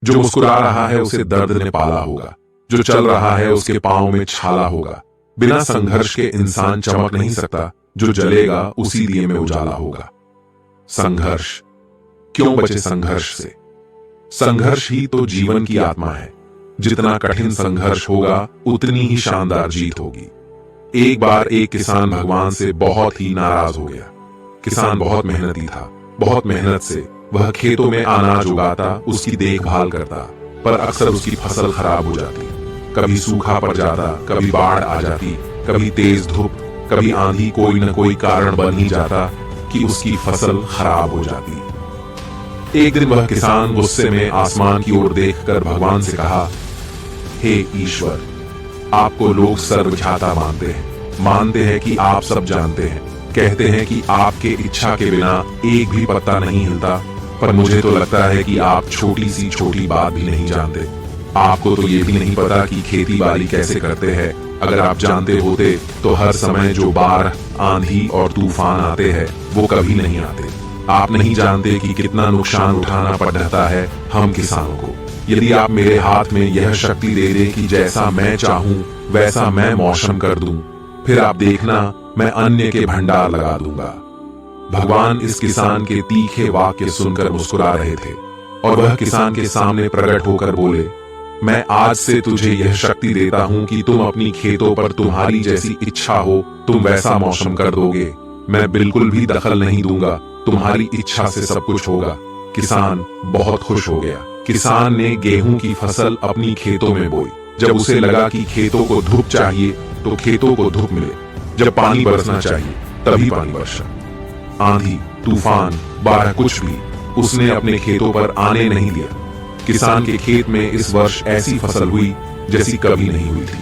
जो मुस्कुरा रहा है उसे दर्द ने पाला होगा, जो चल रहा है उसके पांव में छाला होगा। बिना संघर्ष के इंसान चमक नहीं सकता, जो जलेगा उसी दिए में उजाला होगा। संघर्ष, क्यों बचे संघर्ष से? संघर्ष ही तो जीवन की आत्मा है। जितना कठिन संघर्ष होगा उतनी ही शानदार जीत होगी। एक बार एक किसान भगवान से बहुत ही नाराज हो गया। किसान बहुत मेहनती था। बहुत मेहनत से वह खेतों में अनाज उगाता, उसकी देखभाल करता, पर अक्सर उसकी फसल खराब हो जाती। कभी सूखा पड़ जाता, कभी बाढ़ आ जाती, कभी तेज धूप, कभी आंधी, कोई न कोई कारण बन ही जाता कि उसकी फसल खराब हो जाती। एक दिन वह किसान गुस्से में आसमान की ओर देखकर भगवान से कहा, हे ईश्वर, आपको लोग सर्वज्ञाता मानते हैं कि आप सब जानते हैं, कहते हैं कि आपके इच्छा के बिना एक भी पत्ता नहीं हिलता, पर मुझे तो लगता है कि आप छोटी सी छोटी बात भी नहीं जानते। आपको तो ये भी नहीं पता कि खेती बाड़ी कैसे करते हैं। अगर आप जानते होते तो हर समय जो बाढ़, आंधी और तूफान आते हैं वो कभी नहीं आते। आप नहीं जानते कि कितना नुकसान उठाना पड़ता है हम किसानों को। यदि आप मेरे हाथ में यह शक्ति दे दे कि जैसा मैं चाहूं वैसा मैं मौसम कर दूं, फिर आप देखना मैं अन्य के भंडार लगा दूंगा। भगवान इस किसान के तीखे वाक्य सुनकर मुस्कुरा रहे थे और वह किसान के सामने प्रकट होकर बोले, मैं आज से तुझे यह शक्ति देता हूं कि तुम अपनी खेतों पर तुम्हारी जैसी इच्छा हो तुम वैसा मौसम कर दोगे। मैं बिल्कुल भी दखल नहीं दूंगा, तुम्हारी इच्छा से सब कुछ होगा। किसान बहुत खुश हो गया। किसान ने गेहूं की फसल अपनी खेतों में बोई। जब उसे लगा कि खेतों को धूप चाहिए तो खेतों को धूप मिले, जब पानी बरसना चाहिए तभी पानी बरसा। आंधी, तूफान, बाढ़ कुछ भी उसने अपने खेतों पर आने नहीं दिया। किसान के खेत में इस वर्ष ऐसी फसल हुई जैसी कभी नहीं हुई थी।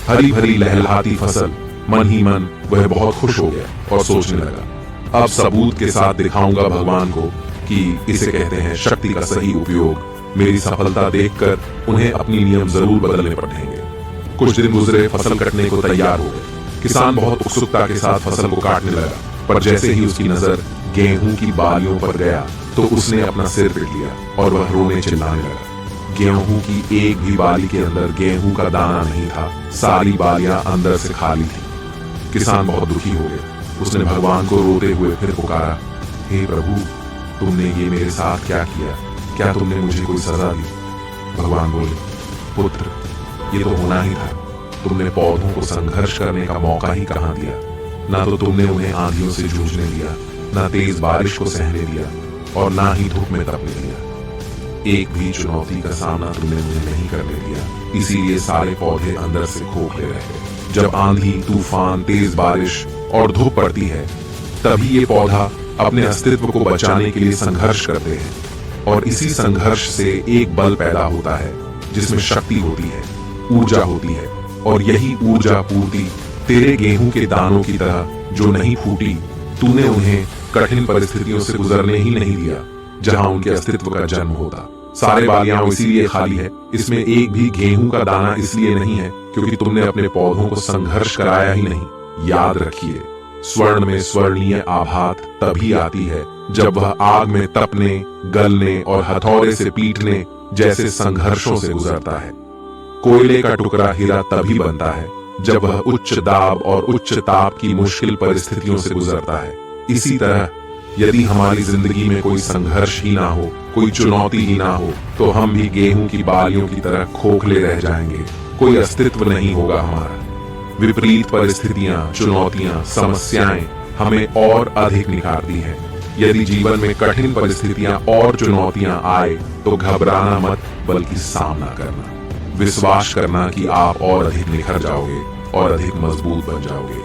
हरी भरी लहलहाती फसल। मन ही मन वह बहुत खुश हो गया और सोचने लगा, अब सबूत के साथ दिखाऊंगा भगवान को कि इसे कहते हैं शक्ति का सही उपयोग। मेरी सफलता देखकर उन्हें अपनी नियम जरूर बदलने पड़ेंगे। कुछ दिन गुजरे, फसल कटने को तैयार हो गए। किसान बहुत उत्सुकता के साथ फसल को काटने लगा, पर जैसे ही उसकी नजर गेहूं की बालियों पर गया तो उसने अपना सिर पीट लिया और वह रोने चिल्लाने लगा। गेहूं की एक भी बाली के अंदर गेहूं का दाना नहीं था, सारी बालियां अंदर से खाली थी। किसान बहुत दुखी हो गया। उसने भगवान को रोते हुए फिर पुकारा, हे प्रभु, तुमने ये मेरे साथ क्या किया? क्या तुमने मुझे कोई सजा दी? भगवान बोले, पुत्र, ये तो होना ही था। तुमने पौधों को संघर्ष करने का मौका ही कहां दिया। ना तो तुमने उन्हें आंधियों से जूझने दिया, ना तेज बारिश को सहने दिया और ना ही धूप में तपने दिया। एक भी चुनौती का सामना तुमने मुझे नहीं करने दिया, इसीलिए सारे पौधे अंदर से खोखले रह गए। जब आंधी, तूफान, तेज बारिश और धूप पड़ती है तभी ये पौधा अपने अस्तित्व को बचाने के लिए संघर्ष करते हैं और इसी संघर्ष से एक बल पैदा होता है जिसमें शक्ति होती है, ऊर्जा होती है। और यही ऊर्जा पूर्ति तेरे गेहूं के दानों की तरह जो नहीं फूटी, तूने उन्हें कठिन परिस्थितियों से गुजरने ही नहीं दिया जहां उनके अस्तित्व का जन्म होता। सारे बालियां इसीलिए खाली है, इसमें एक भी गेहूं का दाना इसलिए नहीं है क्योंकि तुमने अपने पौधों को संघर्ष कराया ही नहीं। याद रखिए, स्वर्ण में स्वर्णीय आभात तभी आती है जब वह आग में तपने, गलने और हथौड़े से पीटने जैसे संघर्षों से गुजरता है। कोयले का टुकड़ा हीरा तभी बनता है जब वह उच्च दाब और उच्च ताप की मुश्किल परिस्थितियों से गुजरता है। इसी तरह यदि हमारी जिंदगी में कोई संघर्ष ही ना हो, कोई चुनौती ही ना हो, तो हम भी गेहूं की बालियों की तरह खोखले रह जाएंगे। कोई अस्तित्व नहीं होगा हमारा। विपरीत परिस्थितियां, चुनौतियां, समस्याएं हमें और अधिक निखारती हैं। यदि जीवन में कठिन परिस्थितियां और चुनौतियां आए तो घबराना मत, बल्कि सामना करना, विश्वास करना कि आप और अधिक निखर जाओगे और अधिक मजबूत बन जाओगे।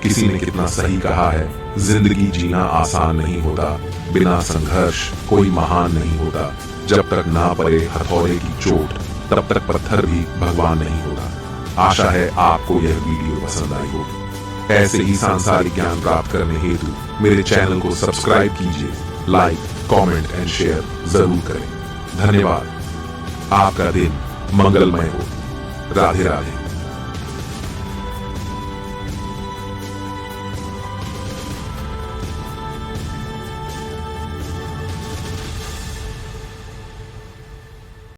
किसी ने कितना सही कहा है, जिंदगी जीना आसान नहीं होता, बिना संघर्ष कोई महान नहीं होता। जब तक ना पड़े हथौड़े की चोट तब तक पत्थर भी भगवान नहीं होता। आशा है आपको यह वीडियो पसंद आई होगी। ऐसे ही सांसारिक ज्ञान प्राप्त करने हेतु मेरे चैनल को सब्सक्राइब कीजिए, लाइक, कमेंट एंड शेयर जरूर करें। धन्यवाद। आपका दिन मंगलमय हो। राधे राधे।